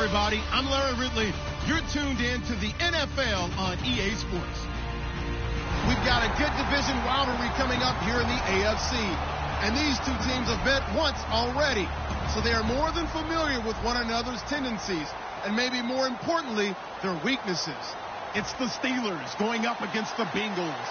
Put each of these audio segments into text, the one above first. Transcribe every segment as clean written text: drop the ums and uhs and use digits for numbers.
everybody. I'm Larry Ridley. You're tuned in to the NFL on EA Sports. We've got a good division rivalry coming up here in the AFC. And these two teams have met once already. So they are more than familiar with one another's tendencies. And maybe more importantly, their weaknesses. It's the Steelers going up against the Bengals.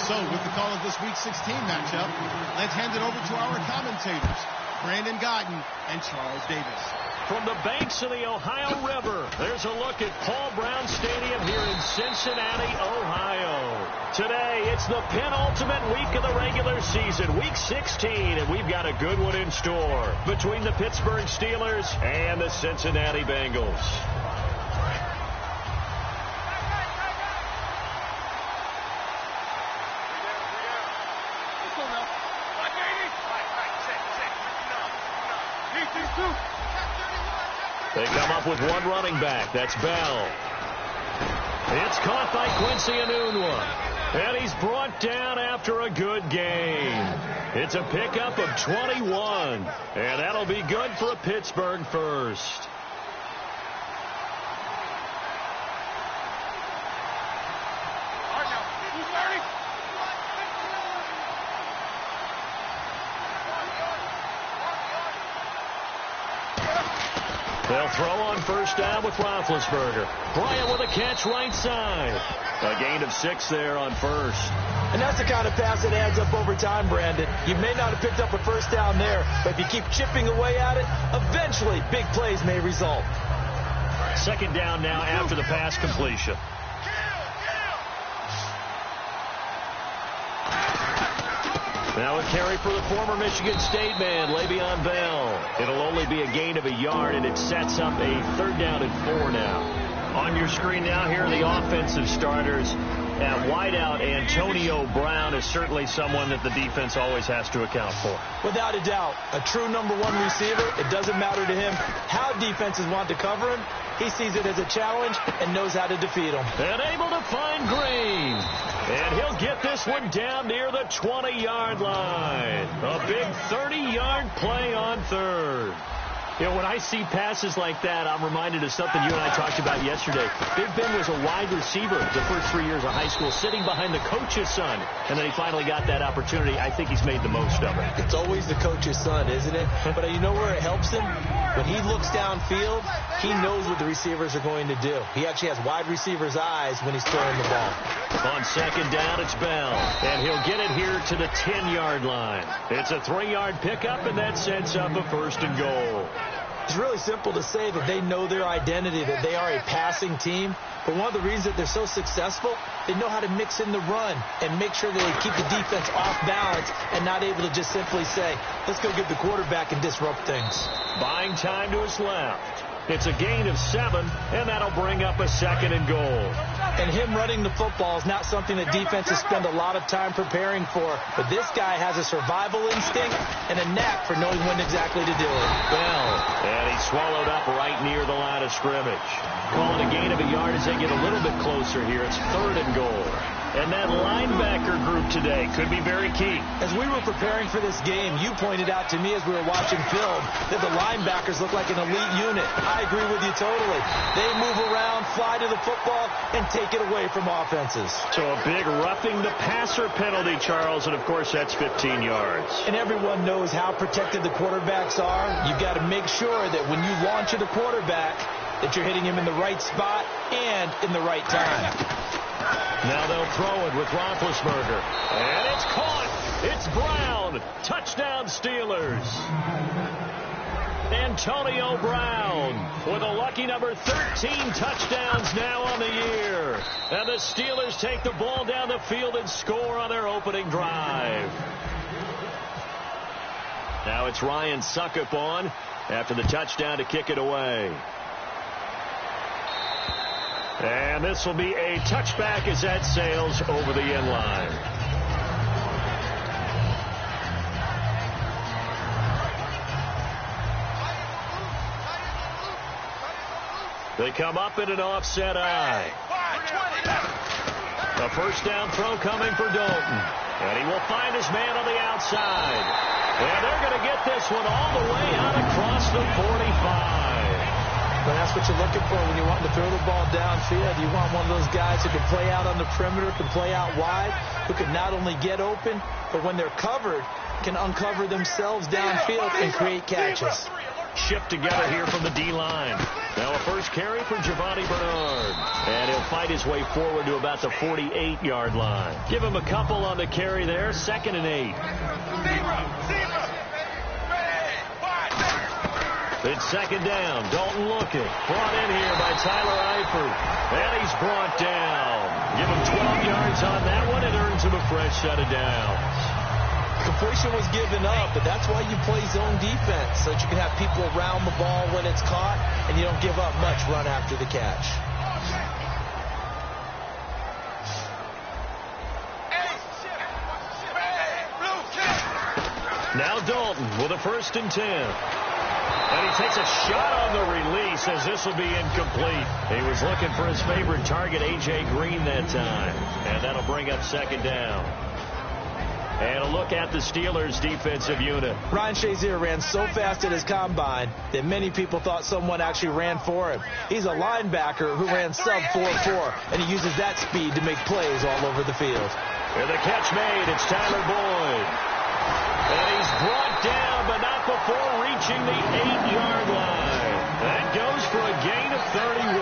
So with the call of this Week 16 matchup, let's hand it over to our commentators, Brandon Guyton and Charles Davis. From the banks of the Ohio River, there's a look at Paul Brown Stadium here in Cincinnati, Ohio. Today, it's the penultimate week of the regular season, Week 16, and we've got a good one in store between the Pittsburgh Steelers and the Cincinnati Bengals. They come up with one running back. That's Bell. It's caught by Quincy Enunwa. And he's brought down after a good game. It's a pickup of 21. And that'll be good for a Pittsburgh first. They'll throw on first down with Roethlisberger. Bryant with a catch right side. A gain of 6 there on first. And that's the kind of pass that adds up over time, Brandon. You may not have picked up a first down there, but if you keep chipping away at it, eventually big plays may result. Second down now after the pass completion. Now a carry for the former Michigan State man, Le'Veon Bell. It'll only be a gain of a yard, and it sets up a third down and 4 now. On your screen now, here are the offensive starters. At wideout, Antonio Brown is certainly someone that the defense always has to account for. Without a doubt, a true number 1 receiver. It doesn't matter to him how defenses want to cover him. He sees it as a challenge and knows how to defeat him. And able to find Green. And he'll get this one down near the 20-yard line. A big 30-yard play on third. You know, when I see passes like that, I'm reminded of something you and I talked about yesterday. Big Ben was a wide receiver the first 3 years of high school, sitting behind the coach's son. And then he finally got that opportunity. I think he's made the most of it. It's always the coach's son, isn't it? But you know where it helps him? When he looks downfield, he knows what the receivers are going to do. He actually has wide receivers' eyes when he's throwing the ball. On second down, it's Bell. And he'll get it here to the 10-yard line. It's a 3-yard pickup, and that sets up a first and goal. It's really simple to say that they know their identity, that they are a passing team. But one of the reasons that they're so successful, they know how to mix in the run and make sure that they keep the defense off balance and not able to just simply say, let's go get the quarterback and disrupt things. Buying time to his left. It's a gain of 7, and that'll bring up a second and goal. And him running the football is not something that defenses spend a lot of time preparing for. But this guy has a survival instinct and a knack for knowing when exactly to do it. Bell, and he's swallowed up right near the line of scrimmage. Calling a gain of a yard as they get a little bit closer here. It's third and goal. And that linebacker group today could be very key. As we were preparing for this game, you pointed out to me as we were watching film that the linebackers look like an elite unit. I agree with you totally. They move around, fly to the football, and take it away from offenses. So a big roughing the passer penalty, Charles, and of course that's 15 yards. And everyone knows how protected the quarterbacks are. You've got to make sure that when you launch at the quarterback, that you're hitting him in the right spot and in the right time. Now they'll throw it with Roethlisberger. And it's caught. It's Brown. Touchdown Steelers. Antonio Brown with a lucky number 13 touchdowns now on the year. And the Steelers take the ball down the field and score on their opening drive. Now it's Ryan Suckup on after the touchdown to kick it away. And this will be a touchback as that sails over the end line. They come up in an offset eye. A first down throw coming for Dalton. And he will find his man on the outside. And they're going to get this one all the way out across the 45. But that's what you're looking for when you want to throw the ball downfield. You want one of those guys who can play out on the perimeter, can play out wide, who can not only get open, but when they're covered, can uncover themselves downfield and create catches. Shift together here from the D-line. Now a first carry for Giovanni Bernard. And he'll fight his way forward to about the 48-yard line. Give him a couple on the carry there. 2nd and 8. It's 2nd down. Dalton looking. Brought in here by Tyler Eifert. And he's brought down. Give him 12 yards on that one. It earns him a fresh set of downs. Completion was given up, but that's why you play zone defense, so that you can have people around the ball when it's caught, and you don't give up much run after the catch. Now Dalton with a 1st and 10. And he takes a shot on the release as this will be incomplete. He was looking for his favorite target, A.J. Green, that time. And that'll bring up 2nd down. And a look at the Steelers' defensive unit. Ryan Shazier ran so fast at his combine that many people thought someone actually ran for him. He's a linebacker who ran sub 4.4, and he uses that speed to make plays all over the field. And the catch made. It's Tyler Boyd. And he's brought down, but not before reaching the 8-yard line. That goes for a gain of 31.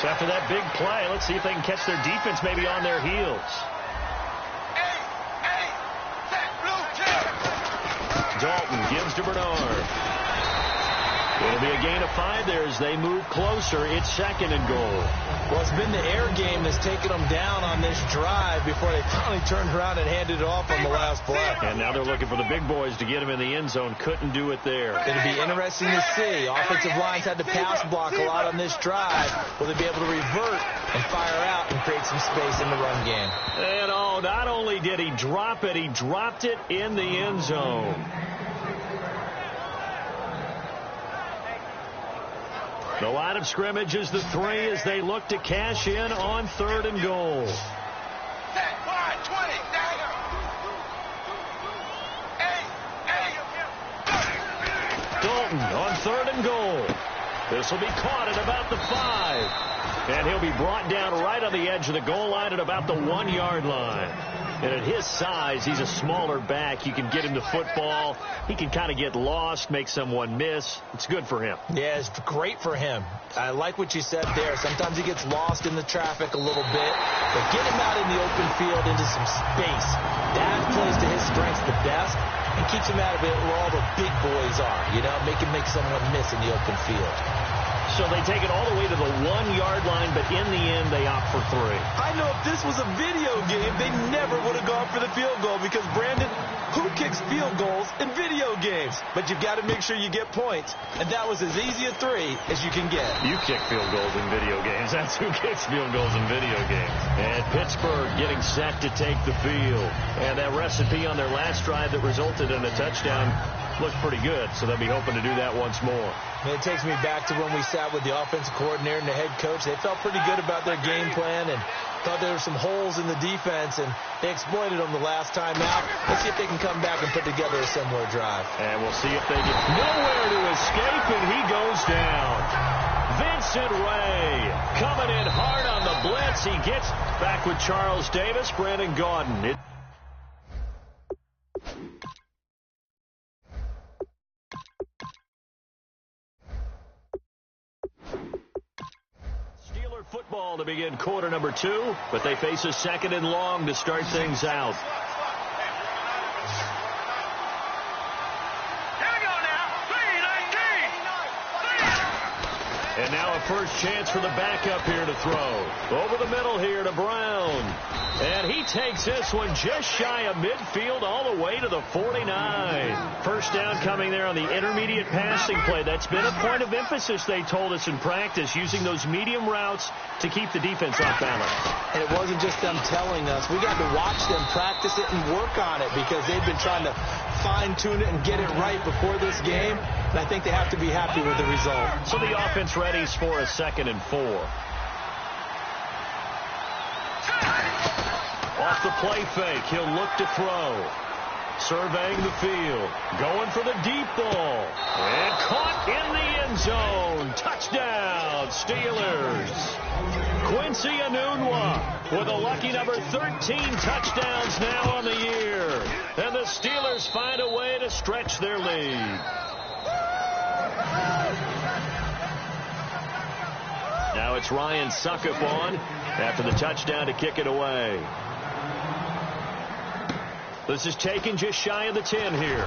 So after that big play, let's see if they can catch their defense maybe on their heels. Dalton gives to Bernard. It'll be a gain of 5 there as they move closer. It's 2nd and goal. Well, it's been the air game that's taken them down on this drive before they finally turned around and handed it off on the last play. And now they're looking for the big boys to get him in the end zone. Couldn't do it there. It'll be interesting to see. Offensive lines had to pass block a lot on this drive. Will they be able to revert and fire out and create some space in the run game? And not only did he drop it, he dropped it in the end zone. The line of scrimmage is the 3 as they look to cash in on 3rd and goal. Dalton on 3rd and goal. This will be caught at about the 5. And he'll be brought down right on the edge of the goal line at about the 1-yard line. And at his size, he's a smaller back. You can get him to football. He can kind of get lost, make someone miss. It's good for him. Yeah, it's great for him. I like what you said there. Sometimes he gets lost in the traffic a little bit. But get him out in the open field into some space. That plays to his strengths the best and keeps him out of it where all the big boys are. You know, make someone miss in the open field. So they take it all the way to the 1-yard line, but in the end, they opt for 3. I know if this was a video game, they never would have gone for the field goal because, Brandon, who kicks field goals in video games? But you've got to make sure you get points, and that was as easy a 3 as you can get. You kick field goals in video games. That's who kicks field goals in video games. And Pittsburgh getting set to take the field. And that recipe on their last drive that resulted in a touchdown looked pretty good, so they'll be hoping to do that once more. It takes me back to when we sat with the offensive coordinator and the head coach. They felt pretty good about their game plan and thought there were some holes in the defense, and they exploited them the last time out. Let's see if they can come back and put together a similar drive. And we'll see if they get nowhere to escape, and he goes down. Vincent Ray coming in hard on the blitz. He gets back with Charles Davis, Brandon Gaudin. Football to begin quarter number 2, but they face a 2nd and long to start things out. Here we go now. 3-19. And now a first chance for the backup here to throw. Over the middle here to Brown. And he takes this one just shy of midfield all the way to the 49. First down coming there on the intermediate passing play. That's been a point of emphasis, they told us in practice, using those medium routes to keep the defense off balance. And it wasn't just them telling us. We got to watch them practice it and work on it because they've been trying to fine-tune it and get it right before this game. And I think they have to be happy with the result. So the offense readies for a 2nd and 4. Off the play fake, he'll look to throw. Surveying the field. Going for the deep ball. And caught in the end zone. Touchdown, Steelers. Quincy Enunwa with a lucky number 13 touchdowns now on the year. And the Steelers find a way to stretch their lead. Now it's Ryan Suckup on after the touchdown to kick it away. This is taken just shy of the 10 here.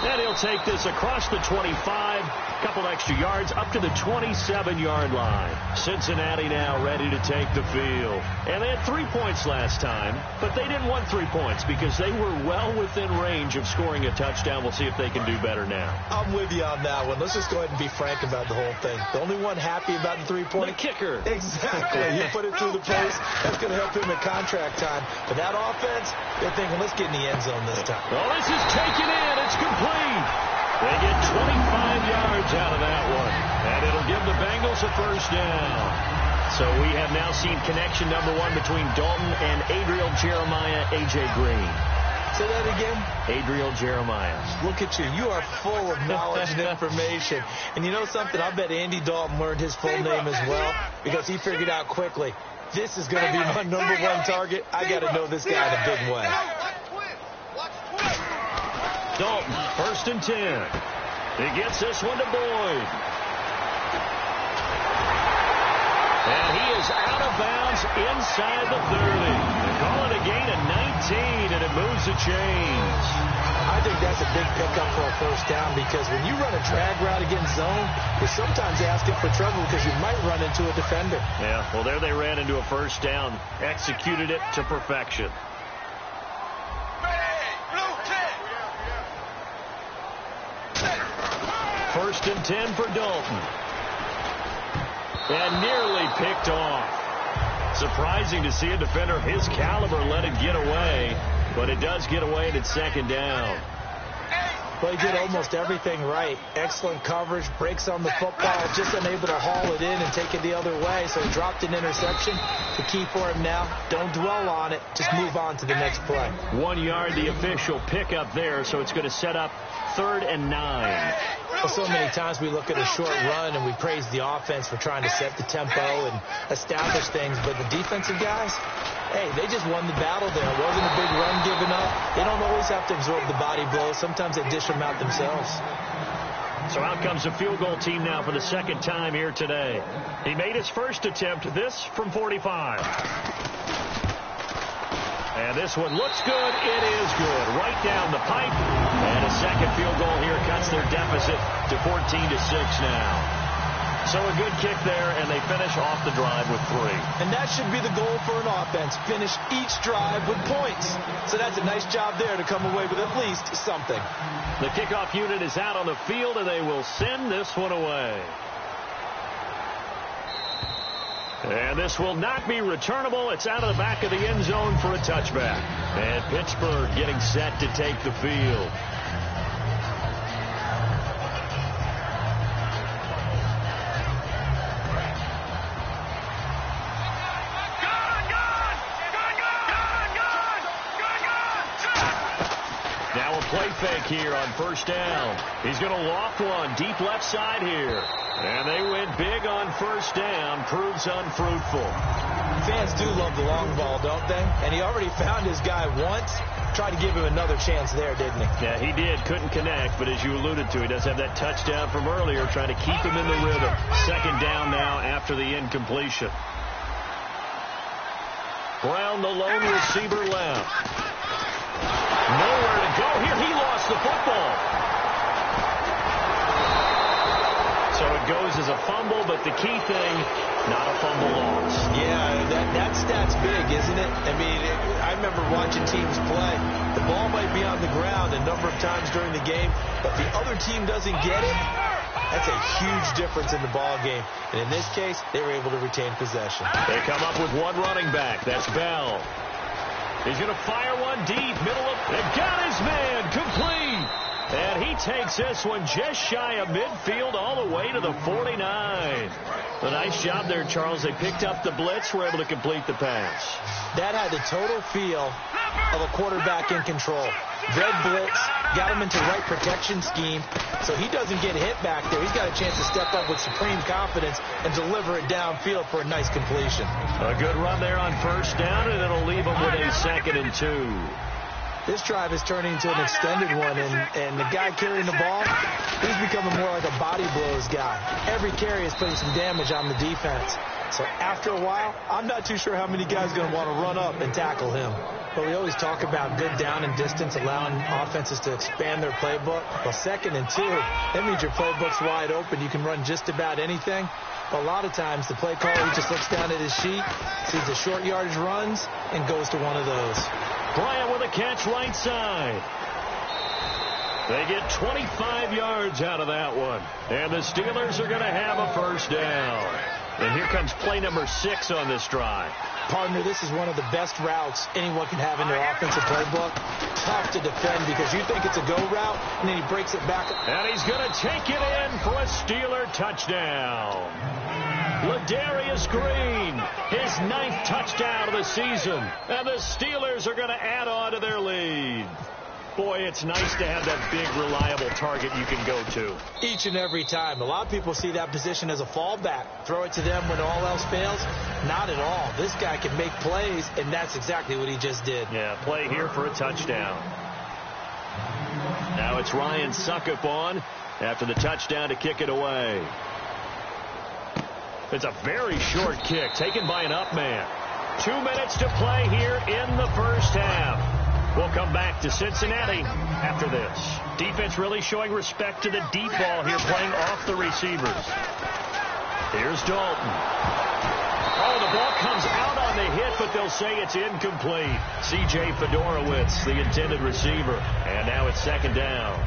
And he'll take this across the 25, couple extra yards up to the 27-yard line. Cincinnati now ready to take the field. And they had 3 points last time, but they didn't want 3 points because they were well within range of scoring a touchdown. We'll see if they can do better now. I'm with you on that one. Let's just go ahead and be frank about the whole thing. The only one happy about the 3-point. The kicker. Exactly. He put it through the post. That's going to help him at contract time. But that offense, they're thinking, let's get in the end zone this time. Well, this is taken in. It's complete. They get 25 yards out of that one. And it'll give the Bengals a first down. So we have now seen connection number 1 between Dalton and Adriel Jeremiah, A.J. Green. Say that again? Adriel Jeremiah. Look at you. You are full of knowledge and information. And you know something? I bet Andy Dalton learned his full name as well because he figured out quickly, this is going to be my number 1 target. I got to know this guy in a big way. Dalton, 1st and 10. He gets this one to Boyd. And he is out of bounds inside the 30. They call it a gain of 19, and it moves the chains. I think that's a big pickup for a first down because when you run a drag route against zone, you're sometimes asking for trouble because you might run into a defender. Yeah, well, there they ran into a first down, executed it to perfection. First and 10 for Dalton. And nearly picked off. Surprising to see a defender of his caliber let it get away, but it does get away and it's 2nd down. Well, he did almost everything right. Excellent coverage, breaks on the football, just unable to haul it in and take it the other way, so he dropped an interception. The key for him now, don't dwell on it, just move on to the next play. 1 yard, the official pickup there, so it's going to set up 3rd and 9. Well, so many times we look at a short run and we praise the offense for trying to set the tempo and establish things, but the defensive guys, hey, they just won the battle there. It wasn't a big run given up. They don't always have to absorb the body blows. Sometimes they dish them out themselves. So out comes the field goal team now for the 2nd time here today. He made his first attempt, this from 45. And this one looks good. It is good. Right down the pipe. And a second field goal here cuts their deficit to 14-6 now. So a good kick there, and they finish off the drive with 3. And that should be the goal for an offense. Finish each drive with points. So that's a nice job there to come away with at least something. The kickoff unit is out on the field, and they will send this one away. And this will not be returnable. It's out of the back of the end zone for a touchback. And Pittsburgh getting set to take the field. Now a play fake here on 1st down. He's going to loft one deep left side here. And they went big on 1st down. Proves unfruitful. Fans do love the long ball, don't they? And he already found his guy once. Tried to give him another chance there, didn't he? Yeah, he did. Couldn't connect, but as you alluded to, he does have that touchdown from earlier, trying to keep him in the rhythm. 2nd down now after the incompletion. Brown, the lone receiver left. Nowhere to go here. He lost the football. So it goes as a fumble, but the key thing, not a fumble loss. Yeah, that stat's big, isn't it? I mean, I remember watching teams play. The ball might be on the ground a number of times during the game, but the other team doesn't get it. That's a huge difference in the ball game. And in this case, they were able to retain possession. They come up with one running back. That's Bell. He's going to fire one deep, middle of... They got his man, complete. And he takes this one just shy of midfield all the way to the 49. A nice job there, Charles. They picked up the blitz, were able to complete the pass. That had the total feel of a quarterback in control. Red blitz, got him into right protection scheme, so he doesn't get hit back there. He's got a chance to step up with supreme confidence and deliver it downfield for a nice completion. A good run there on first down, and it'll leave him with a 2nd and 2. This drive is turning into an extended one, and the guy carrying the ball, he's becoming more like a body blows guy. Every carry is putting some damage on the defense. So after a while, I'm not too sure how many guys are going to want to run up and tackle him. But we always talk about good down and distance, allowing offenses to expand their playbook. Well, 2nd and 2, that means your playbook's wide open. You can run just about anything. But a lot of times, the play caller, he just looks down at his sheet, sees the short yardage runs, and goes to one of those. Bryant with a catch right side. They get 25 yards out of that one. And the Steelers are going to have a first down. And here comes play number 6 on this drive. Partner, this is one of the best routes anyone can have in their offensive playbook. Tough to defend because you think it's a go route, and then he breaks it back. And he's going to take it in for a Steeler touchdown. Ladarius Green, his 9th touchdown of the season. And the Steelers are going to add on to their lead. Boy, it's nice to have that big, reliable target you can go to. Each and every time. A lot of people see that position as a fallback. Throw it to them when all else fails. Not at all. This guy can make plays, and that's exactly what he just did. Yeah, play here for a touchdown. Now it's Ryan Suckup on after the touchdown to kick it away. It's a very short kick taken by an up man. 2 minutes to play here in the first half. We'll come back to Cincinnati after this. Defense really showing respect to the deep ball here, playing off the receivers. Here's Dalton. Oh, the ball comes out on the hit, but they'll say it's incomplete. C.J. Fedorowicz, the intended receiver. And now it's 2nd down.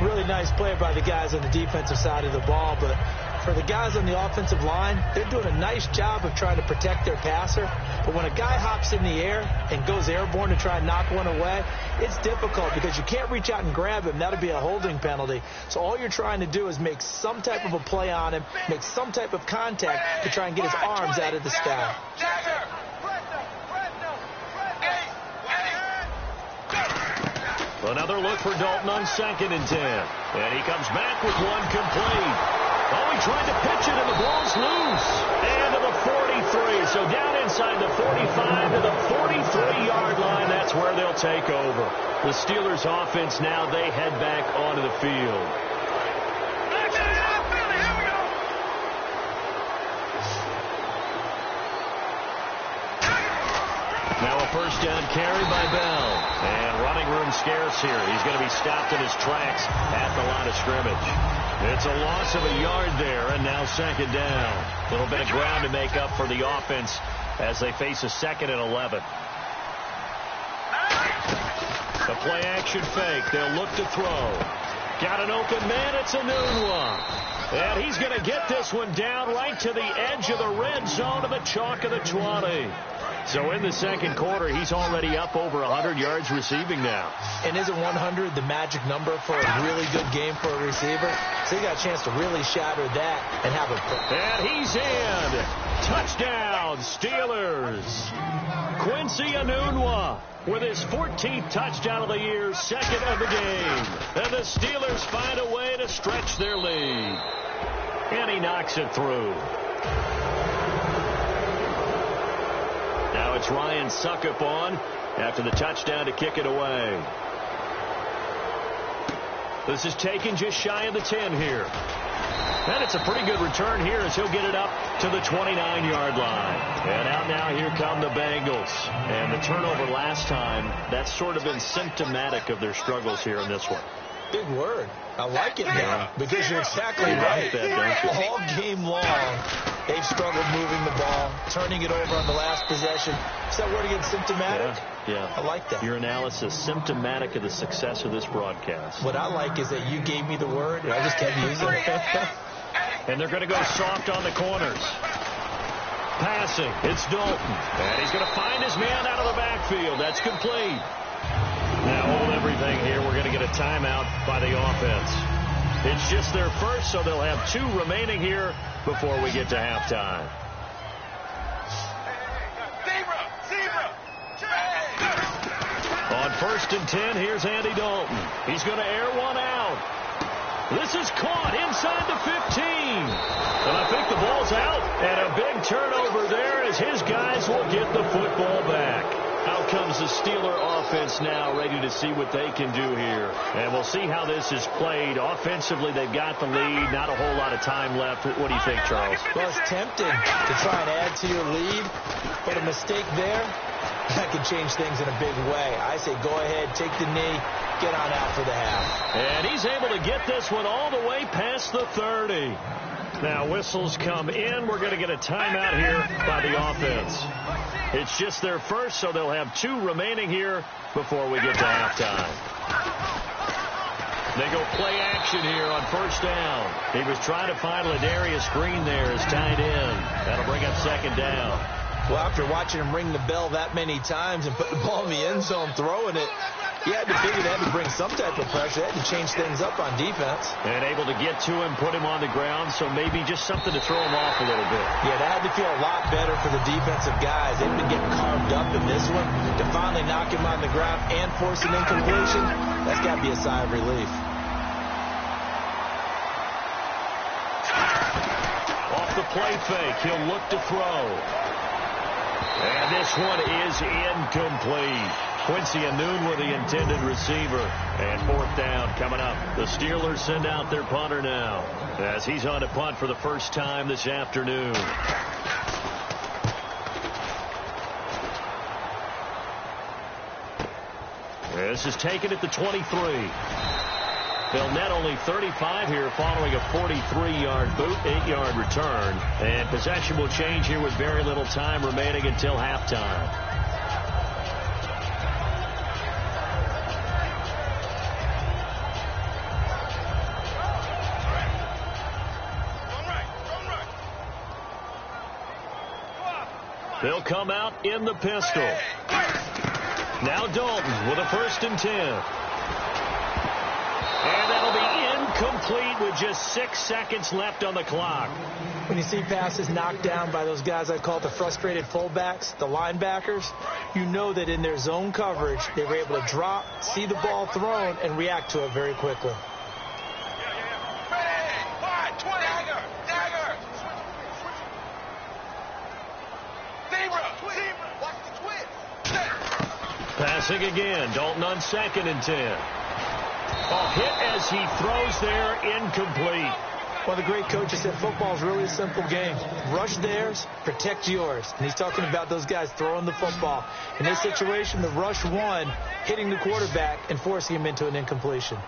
Really nice play by the guys on the defensive side of the ball, but for the guys on the offensive line, they're doing a nice job of trying to protect their passer. But when a guy hops in the air and goes airborne to try and knock one away, it's difficult because you can't reach out and grab him. That'll be a holding penalty. So all you're trying to do is make some type of a play on him, make some type of contact to try and get his arms out of the sky. Another look for Dalton on 2nd and 10. And he comes back with one complete. Oh, he tried to pitch it, and the ball's loose. And to the 43. So down inside the 45 to the 43-yard line. That's where they'll take over. The Steelers' offense now, they head back onto the field. Now a first down carry by Bell. And running room scarce here. He's going to be stopped in his tracks at the line of scrimmage. It's a loss of a yard there, and now 2nd down. A little bit of ground to make up for the offense as they face a 2nd and 11. The play action fake. They'll look to throw. Got an open man. It's a new one. And he's going to get this one down right to the edge of the red zone of the chalk of the 20. So in the 2nd quarter, he's already up over 100 yards receiving now. And isn't 100 the magic number for a really good game for a receiver? So he got a chance to really shatter that and have a... And he's in. Touchdown, Steelers. Quincy Enunwa with his 14th touchdown of the year, 2nd of the game. And the Steelers find a way to stretch their lead. And he knocks it through. Now it's Ryan Suckup on after the touchdown to kick it away. This is taken just shy of the 10 here. And it's a pretty good return here as he'll get it up to the 29-yard line. And out now, here come the Bengals. And the turnover last time, that's sort of been symptomatic of their struggles here in this one. Big word. I like it now because you're exactly right. All game long, they've struggled moving the ball, turning it over on the last possession. Is that word again, symptomatic? Yeah. I like that. Your analysis, symptomatic of the success of this broadcast. What I like is that you gave me the word, and I just kept using it. And they're going to go soft on the corners. Passing. It's Dalton. And he's going to find his man out of the backfield. That's complete. Now hold everything here. We're going to get a timeout by the offense. It's just their first, so they'll have 2 remaining here before we get to halftime. On 1st and 10, here's Andy Dalton. He's going to air one out. This is caught inside the 15. And I think the ball's out. And a big turnover there as his guys will get the football back. Out comes the Steeler offense now, ready to see what they can do here. And we'll see how this is played. Offensively, they've got the lead. Not a whole lot of time left. What do you think, Charles? Well, it's tempting to try and add to your lead, but a mistake there, that can change things in a big way. I say go ahead, take the knee, get on out for the half. And he's able to get this one all the way past the 30. Now whistles come in. We're going to get a timeout here by the offense. It's just their first, so they'll have 2 remaining here before we get to halftime. They go play action here on 1st down. He was trying to find Ladarius Green there as tight end. That'll bring up 2nd down. Well, after watching him ring the bell that many times and put the ball in the end zone, throwing it, he had to figure they had to bring some type of pressure. They had to change things up on defense. And able to get to him, put him on the ground, so maybe just something to throw him off a little bit. Yeah, that had to feel a lot better for the defensive guys. They've been getting carved up in this one. To finally knock him on the ground and force an incompletion, that's got to be a sigh of relief. Off the play fake, he'll look to throw. And this one is incomplete. Quincy Anoon with the intended receiver. And 4th down coming up. The Steelers send out their punter now as he's on to punt for the first time this afternoon. This is taken at the 23. They'll net only 35 here following a 43-yard boot, 8-yard return. And possession will change here with very little time remaining until halftime. They'll come out in the pistol. Now Dalton with a 1st and 10. And that'll be incomplete with just 6 seconds left on the clock. When you see passes knocked down by those guys I call the frustrated fullbacks, the linebackers, you know that in their zone coverage, they were able to drop, see the ball thrown, and react to it very quickly. Passing again. Dalton on 2nd and 10. A hit as he throws there, incomplete. Well, the great coach said football is really a simple game. Rush theirs, protect yours. And he's talking about those guys throwing the football. In this situation, the rush one, hitting the quarterback and forcing him into an incompletion.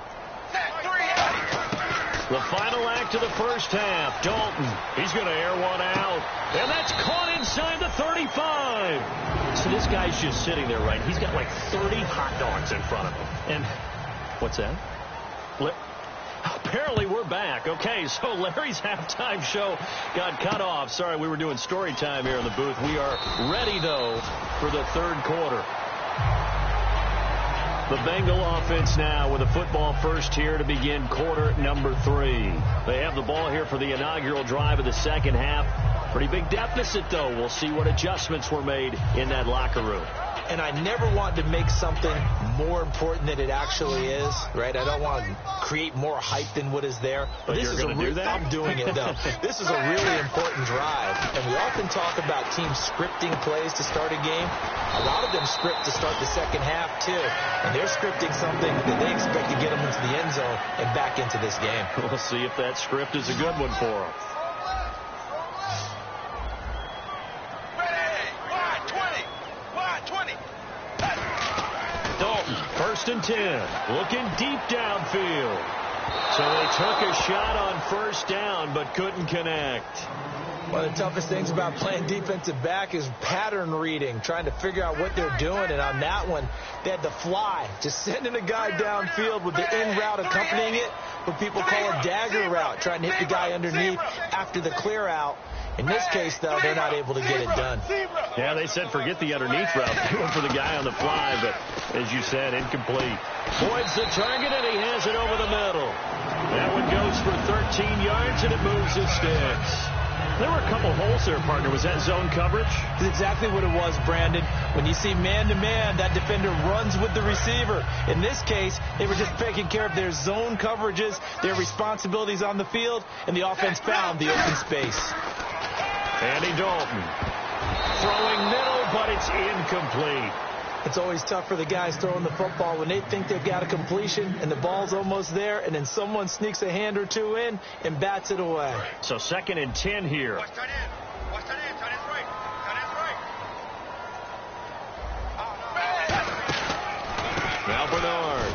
The final act of the first half. Dalton, he's going to air one out. And that's caught inside the 35. So this guy's just sitting there, right? He's got like 30 hot dogs in front of him. And what's that? Apparently we're back. Okay, so Larry's halftime show got cut off. Sorry, we were doing story time here in the booth. We are ready, though, for the 3rd quarter. The Bengal offense now with a football first here to begin quarter number 3. They have the ball here for the inaugural drive of the 2nd half. Pretty big deficit, though. We'll see what adjustments were made in that locker room. And I never want to make something more important than it actually is, right? I don't want to create more hype than what is there. But this you're going to do that? I'm doing it, though. This is a really important drive. And we often talk about teams scripting plays to start a game. A lot of them script to start the 2nd half, too. And they're scripting something that they expect to get them into the end zone and back into this game. We'll see if that script is a good one for them. Dalton, 1st and 10, looking deep downfield. So they took a shot on 1st down, but couldn't connect. One of the toughest things about playing defensive back is pattern reading, trying to figure out what they're doing. And on that one, they had to fly, just sending a guy downfield with the in route accompanying it, what people call a dagger route, trying to hit the guy underneath after the clear out. In this case, though, they're not able to get it done. Yeah, they said forget the underneath route. They went for the guy on the fly, but as you said, incomplete. Boyd's the target, and he has it over the middle. That one goes for 13 yards, and it moves his sticks. There were a couple holes there, partner. Was that zone coverage? That's exactly what it was, Brandon. When you see man-to-man, that defender runs with the receiver. In this case, they were just taking care of their zone coverages, their responsibilities on the field, and the offense found the open space. Andy Dalton throwing middle, but it's incomplete. It's always tough for the guys throwing the football when they think they've got a completion and the ball's almost there, and then someone sneaks a hand or two in and bats it away. So 2nd and 10 here. Watch tight end. Watch tight end. Tight end's right. Tight end's right. Now Bernard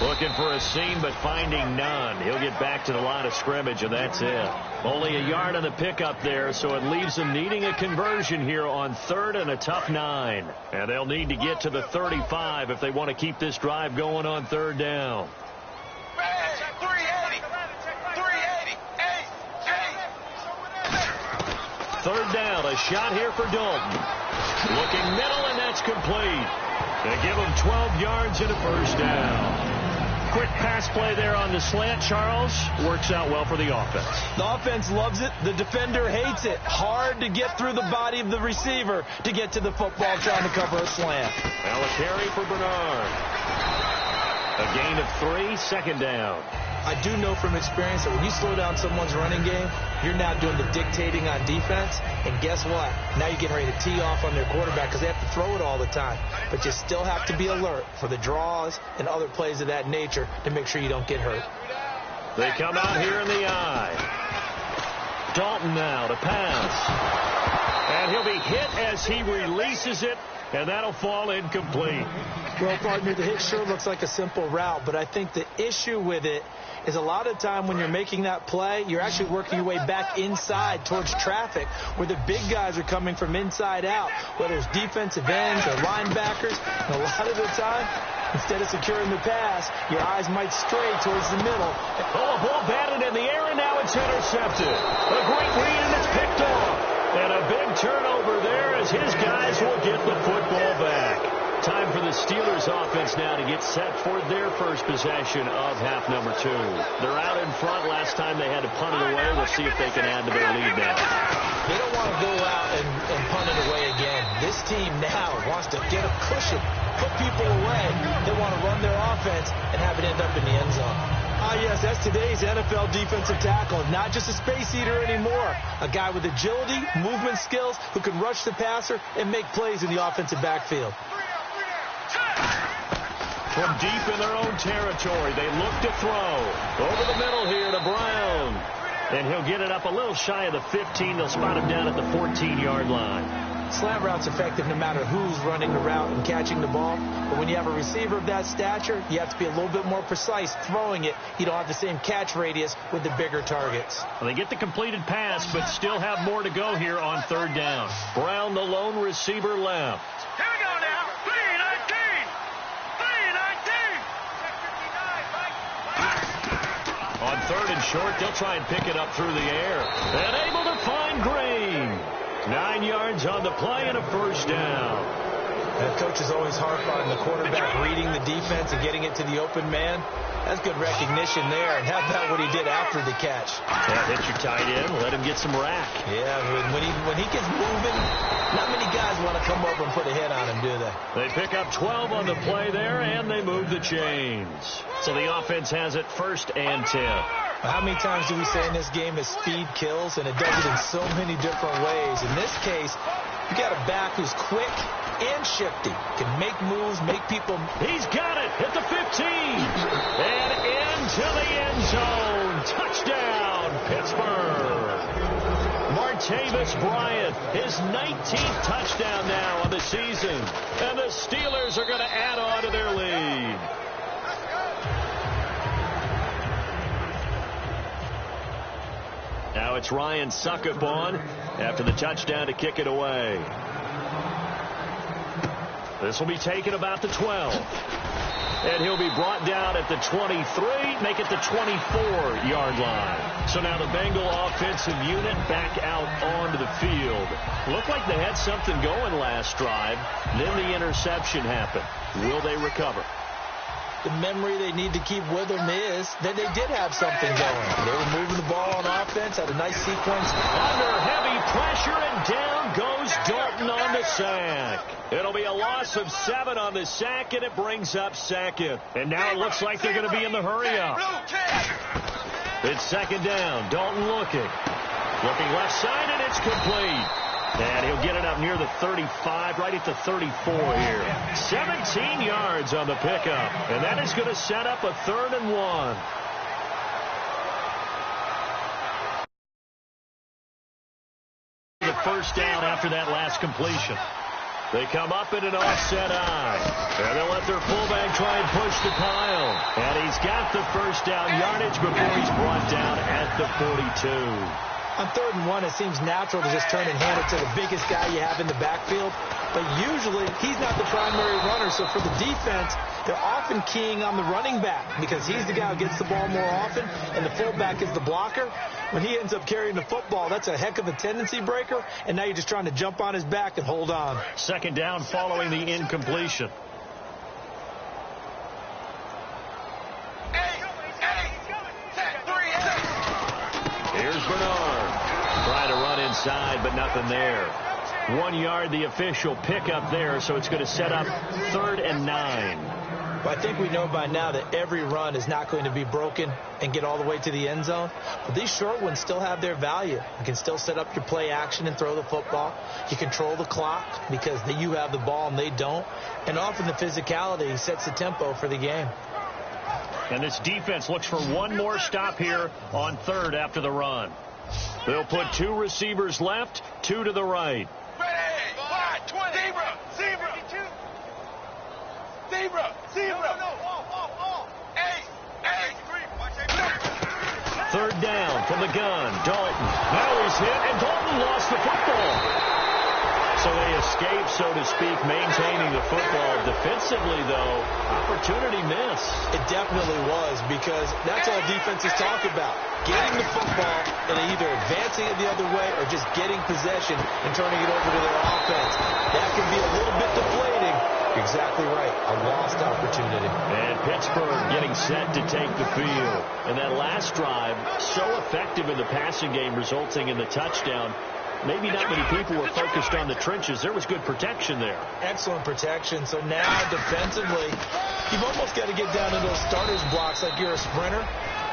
looking for a seam, but finding none. He'll get back to the line of scrimmage, and that's it. Only a yard on the pickup there, so it leaves them needing a conversion here on 3rd and a tough 9. And they'll need to get to the 35 if they want to keep this drive going on 3rd down. 3rd down, a shot here for Dalton. Looking middle, and that's complete. They give him 12 yards and a first down. Quick pass play there on the slant, Charles. Works out well for the offense. The offense loves it. The defender hates it. Hard to get through the body of the receiver to get to the football trying to cover a slant. Now a carry for Bernard. A gain of 3, 2nd down. I do know from experience that when you slow down someone's running game, you're now doing the dictating on defense. And guess what? Now you're getting ready to tee off on their quarterback because they have to throw it all the time. But you still have to be alert for the draws and other plays of that nature to make sure you don't get hurt. They come out here in the eye. Dalton now to pass. And he'll be hit as he releases it, and that'll fall incomplete. Well, partner, the hit sure looks like a simple route, but I think the issue with it is a lot of time when you're making that play, you're actually working your way back inside towards traffic where the big guys are coming from inside out, whether it's defensive ends or linebackers. And a lot of the time, instead of securing the pass, your eyes might stray towards the middle. Oh, a ball batted in the air, and now it's intercepted. A great read, and it's picked off. And a big turnover there as his guys will get the football back. Time for the Steelers offense now to get set for their first possession of half number 2. They're out in front. Last time they had to punt it away. We'll see if they can add to their lead now. They don't want to go out and punt it away again. This team now wants to get a cushion, put people away. They want to run their offense and have it end up in the end zone. Ah, yes, that's today's NFL defensive tackle. Not just a space eater anymore. A guy with agility, movement skills, who can rush the passer and make plays in the offensive backfield. From deep in their own territory, they look to throw. Over the middle here to Brown. And he'll get it up a little shy of the 15. They'll spot him down at the 14-yard line. Slant route's effective no matter who's running the route and catching the ball. But when you have a receiver of that stature, you have to be a little bit more precise throwing it. You don't have the same catch radius with the bigger targets. Well, they get the completed pass, but still have more to go here on 3rd down. Brown, the lone receiver, left. Here we go now. 3-19. 3-19. On 3rd and short, they'll try and pick it up through the air. And able to find Green. 9 yards on the play and a first down. That coach is always harp on the quarterback reading the defense and getting it to the open man. That's good recognition there. And how about what he did after the catch? Yeah, hit your tight end, let him get some rack. Yeah, when he gets moving, not many guys want to come over and put a hit on him, do they? They pick up 12 on the play there, and they move the chains. So the offense has it 1st and 10. How many times do we say in this game that speed kills, and it does it in so many different ways? In this case, you got a back who's quick and shifty, can make moves, make people. He's got it at the 15, and into the end zone. Touchdown, Pittsburgh. Martavis Bryant, his 19th touchdown now on the season, and the Steelers are going to add on to their lead. Now it's Ryan Suckup on after the touchdown to kick it away. This will be taken about the 12. And he'll be brought down at the 23, make it the 24-yard line. So now the Bengal offensive unit back out onto the field. Looked like they had something going last drive. Then the interception happened. Will they recover? The memory they need to keep with them is that they did have something going. They were moving the ball on offense, had a nice sequence. Under heavy pressure, and down goes Dalton on the sack. It'll be a loss of 7 on the sack, and it brings up second. And now it looks like they're going to be in the hurry-up. It's second down. Dalton looking. Looking left side, and it's complete. And he'll get it up near the 35, right at the 34 here. 17 yards on the pickup. And that is going to set up a 3rd and 1. The first down after that last completion. They come up in an offset eye. And they'll let their fullback try and push the pile. And he's got the first down yardage before he's brought down at the 42. On 3rd and 1, it seems natural to just turn and hand it to the biggest guy you have in the backfield. But usually, he's not the primary runner. So for the defense, they're often keying on the running back because he's the guy who gets the ball more often, and the fullback is the blocker. When he ends up carrying the football, that's a heck of a tendency breaker, and now you're just trying to jump on his back and hold on. Second down following the incompletion. Here's Bernard. Trying to run inside, but nothing there. 1 yard, the official pickup there, so it's going to set up 3rd and 9. Well, I think we know by now that every run is not going to be broken and get all the way to the end zone. But these short ones still have their value. You can still set up your play action and throw the football. You control the clock because you have the ball and they don't. And often the physicality sets the tempo for the game. And this defense looks for one more stop here on 3rd after the run. They'll put 2 receivers left, 2 to the right. Third down from the gun. Dalton. Now he's hit, and Dalton lost the football. So they escape, so to speak, maintaining the football. Defensively, though, opportunity miss. It definitely was, because that's all defenses talk about. Getting the football and either advancing it the other way or just getting possession and turning it over to their offense. That can be a little bit deflating. You're exactly right. A lost opportunity. And Pittsburgh getting set to take the field. And that last drive, so effective in the passing game, resulting in the touchdown. Maybe not many people were focused on the trenches. There was good protection there. Excellent protection. So now, defensively, you've almost got to get down to those starters blocks like you're a sprinter.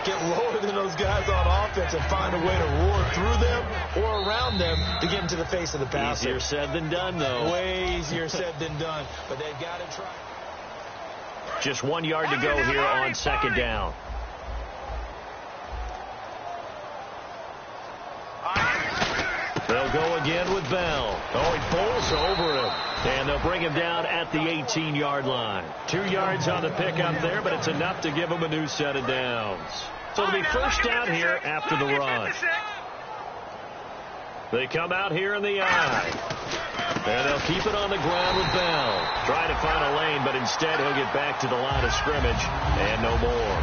Get lower than those guys on offense and find a way to roar through them or around them to get into the face of the passer. Easier said than done, though. Way easier said than done. But they've got to try. Just 1 yard to go here on second down. They'll go again with Bell. Oh, he falls over him. And they'll bring him down at the 18-yard line. 2 yards on the pickup there, but it's enough to give him a new set of downs. So it'll be first down here after the run. They come out here in the eye. And they'll keep it on the ground with Bell. Try to find a lane, but instead he'll get back to the line of scrimmage. And no more.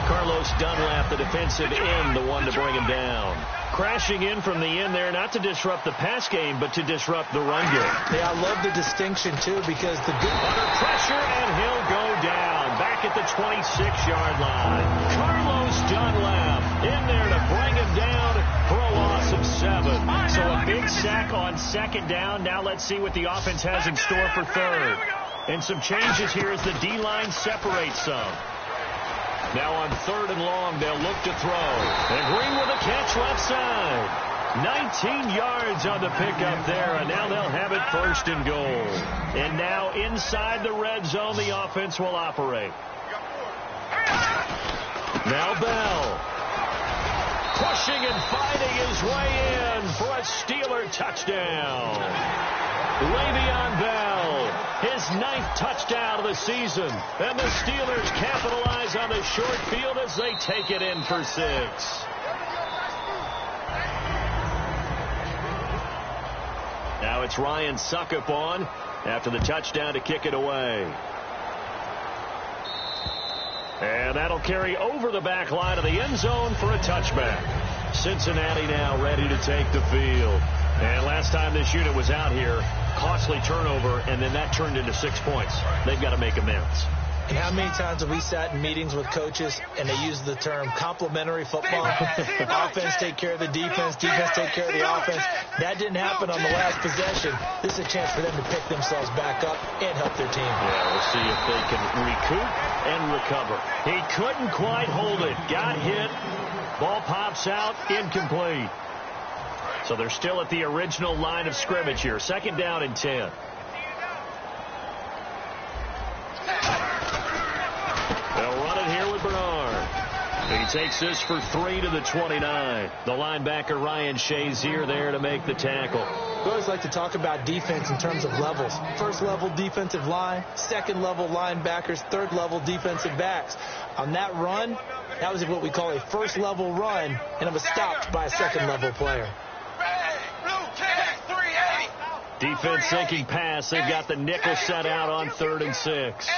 Carlos Dunlap, the defensive end, the one to bring him down. Crashing in from the end there, not to disrupt the pass game, but to disrupt the run game. Yeah, I love the distinction, too, because the good... Under pressure, and he'll go down. Back at the 26-yard line. Carlos Dunlap in there to bring him down for a loss of 7. So a big sack on second down. Now let's see what the offense has in store for 3rd. And some changes here as the D-line separates some. Now on 3rd and long, they'll look to throw. And Green with a catch left side. 19 yards on the pickup there, and now they'll have it 1st and goal. And now inside the red zone, the offense will operate. Now Bell. Pushing and fighting his way in for a Steeler touchdown. Le'Veon Bell, his 9th touchdown of the season. And the Steelers capitalize on the short field as they take it in for 6. Now it's Ryan Suckup on after the touchdown to kick it away. And that'll carry over the back line of the end zone for a touchback. Cincinnati now ready to take the field. And last time this unit was out here, costly turnover, and then that turned into 6 points. They've got to make amends. And how many times have we sat in meetings with coaches and they use the term complementary football? Offense take care of the defense, defense take care of the offense. That didn't happen on the last possession. This is a chance for them to pick themselves back up and help their team. Yeah, we'll see if they can recoup and recover. He couldn't quite hold it. Got hit. Ball pops out. Incomplete. So they're still at the original line of scrimmage here. 2nd down and 10. They'll run it here with Bernard. He takes this for 3 to the 29. The linebacker Ryan Shazier there to make the tackle. We always like to talk about defense in terms of levels. 1st level defensive line, 2nd level linebackers, 3rd level defensive backs. On that run, that was what we call a 1st level run, and it was stopped by a 2nd level player. Defense sinking pass. They've got the nickel set out on 3rd and 6.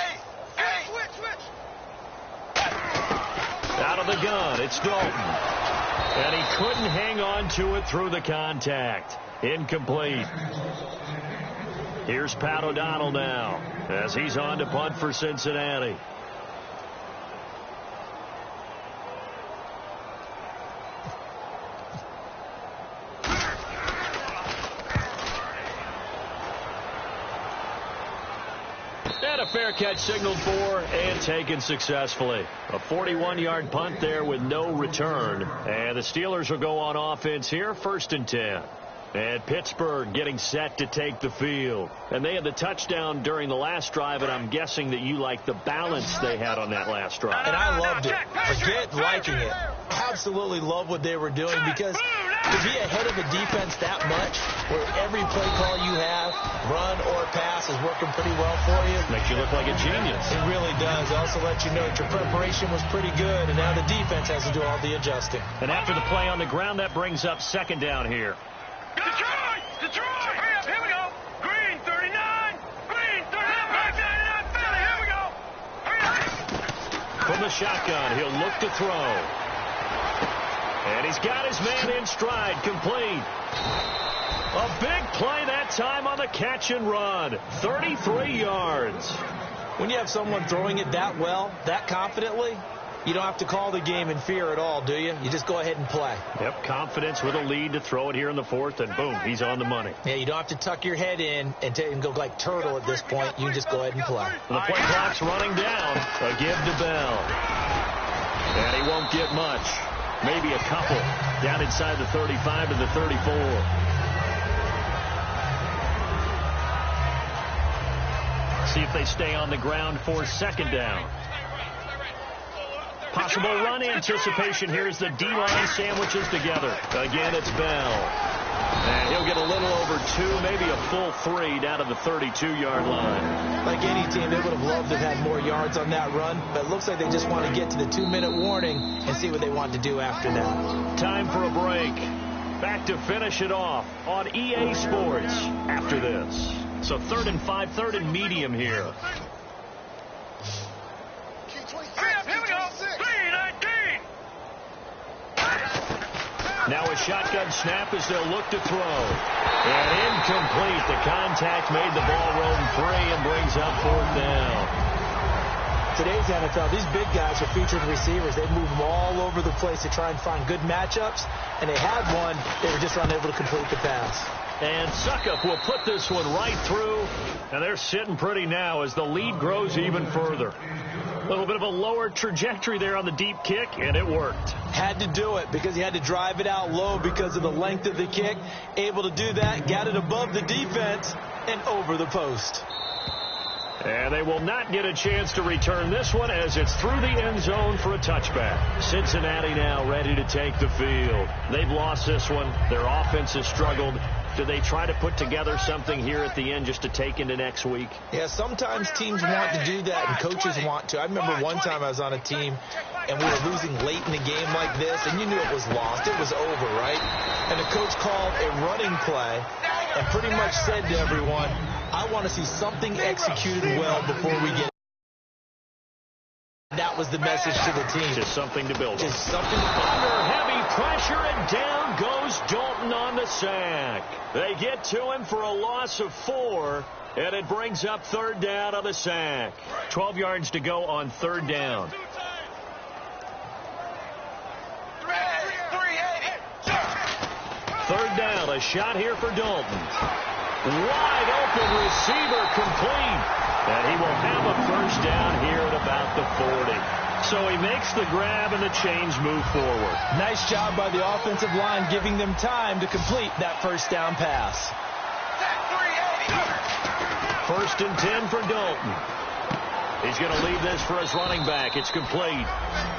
Out of the gun, it's Dalton. And he couldn't hang on to it through the contact. Incomplete. Here's Pat O'Donnell now as he's on to punt for Cincinnati. And a fair catch signaled for and taken successfully. A 41-yard punt there with no return. And the Steelers will go on offense here, 1st and 10. And Pittsburgh getting set to take the field. And they had the touchdown during the last drive, and I'm guessing that you like the balance they had on that last drive. And I loved it. Forget liking it. Absolutely love what they were doing, because to be ahead of a defense that much, where every play call you have, run or pass, is working pretty well for you. Makes you look like a genius. It really does. It also lets you know that your preparation was pretty good, and now the defense has to do all the adjusting. And after the play on the ground, that brings up 2nd down here. Detroit! Detroit! Hurry up, here we go! Green, 39! Green, 39! Back 99, Philly, here we go! Hurry up! From the shotgun, he'll look to throw. And he's got his man in stride, complete. A big play that time on the catch and run. 33 yards. When you have someone throwing it that well, that confidently, you don't have to call the game in fear at all, do you? You just go ahead and play. Yep, confidence with a lead to throw it here in the 4th, and boom, he's on the money. Yeah, you don't have to tuck your head in and go like turtle at this point. You can just go ahead and play. The play clock's running down. A give to Bell. And he won't get much. Maybe a couple. Down inside the 35 to the 34. See if they stay on the ground for 2nd down. Possible run anticipation here as the D-line sandwiches together. Again, it's Bell. And he'll get a little over 2, maybe a full 3 down to the 32-yard line. Like any team, they would have loved to have had more yards on that run, but it looks like they just want to get to the 2-minute warning and see what they want to do after that. Time for a break. Back to finish it off on EA Sports after this. So 3rd and 5, 3rd and medium here. Hurry up, here we go! 3-19! Now a shotgun snap as they'll look to throw. And incomplete. The contact made the ball roam free and brings up 4th down. Today's NFL, these big guys are featured receivers. They move them all over the place to try and find good matchups. And they had one. They were just unable to complete the pass. And Suckup will put this one right through. And they're sitting pretty now as the lead grows even further. A little bit of a lower trajectory there on the deep kick, and it worked. Had to do it because he had to drive it out low because of the length of the kick. Able to do that, got it above the defense and over the post. And they will not get a chance to return this one as it's through the end zone for a touchback. Cincinnati now ready to take the field. They've lost this one. Their offense has struggled. Do they try to put together something here at the end just to take into next week? Yeah, sometimes teams want to do that and coaches want to. I remember one time I was on a team and we were losing late in a game like this, and you knew it was lost. It was over, right? And the coach called a running play and pretty much said to everyone, I want to see something executed well before we get That was the message to the team. Just something to build on. Just something to build on. Under heavy pressure, and down goes Dalton on the sack. They get to him for a loss of 4, and it brings up 3rd down on the sack. 12 yards to go on 3rd down. Third down, a shot here for Dalton. Wide open receiver, complete. And he will have a 1st down here at about the 40. So he makes the grab and the chains move forward. Nice job by the offensive line giving them time to complete that 1st down pass. 1st and 10 for Dalton. He's going to leave this for his running back. It's complete.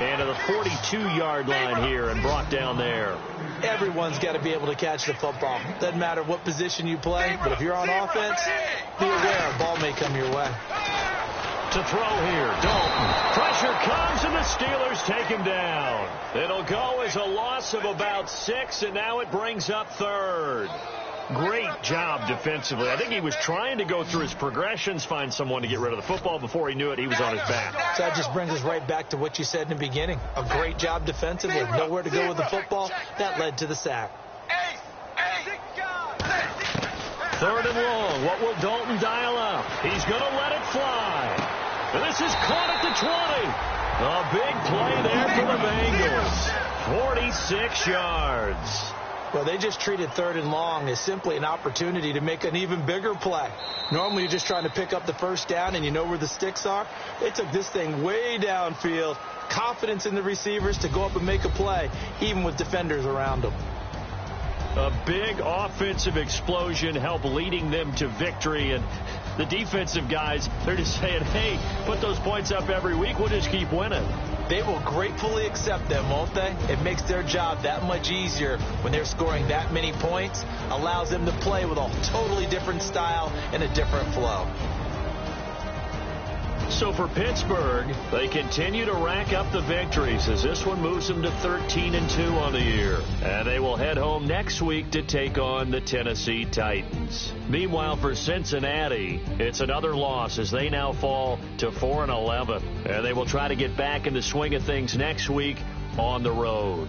And to the 42-yard line here and brought down there. Everyone's got to be able to catch the football. Doesn't matter what position you play, but if you're on offense, be aware a ball may come your way. To throw here, Dalton. Pressure comes, and the Steelers take him down. It'll go as a loss of about 6, and now it brings up 3rd. Great job defensively. I think he was trying to go through his progressions, find someone to get rid of the football. Before he knew it, he was on his back. So that just brings us right back to what you said in the beginning. A great job defensively. Nowhere to go with the football. That led to the sack. 3rd and long. What will Dalton dial up? He's going to let it fly. And this is caught at the 20. A big play there for the Bengals. 46 yards. Well, they just treated 3rd and long as simply an opportunity to make an even bigger play. Normally, you're just trying to pick up the 1st down, and you know where the sticks are. They took this thing way downfield. Confidence in the receivers to go up and make a play, even with defenders around them. A big offensive explosion helped leading them to victory. And the defensive guys, they're just saying, hey, put those points up every week. We'll just keep winning. They will gratefully accept them, won't they? It makes their job that much easier when they're scoring that many points. Allows them to play with a totally different style and a different flow. So for Pittsburgh, they continue to rack up the victories as this one moves them to 13-2 on the year. And they will head home next week to take on the Tennessee Titans. Meanwhile, for Cincinnati, it's another loss as they now fall to 4-11. And they will try to get back in the swing of things next week on the road.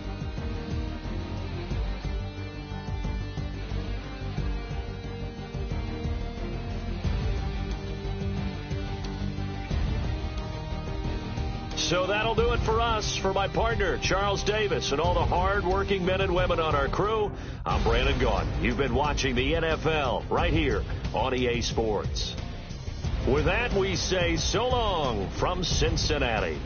So that'll do it for us. For my partner, Charles Davis, and all the hard-working men and women on our crew, I'm Brandon Gaudin. You've been watching the NFL right here on EA Sports. With that, we say so long from Cincinnati.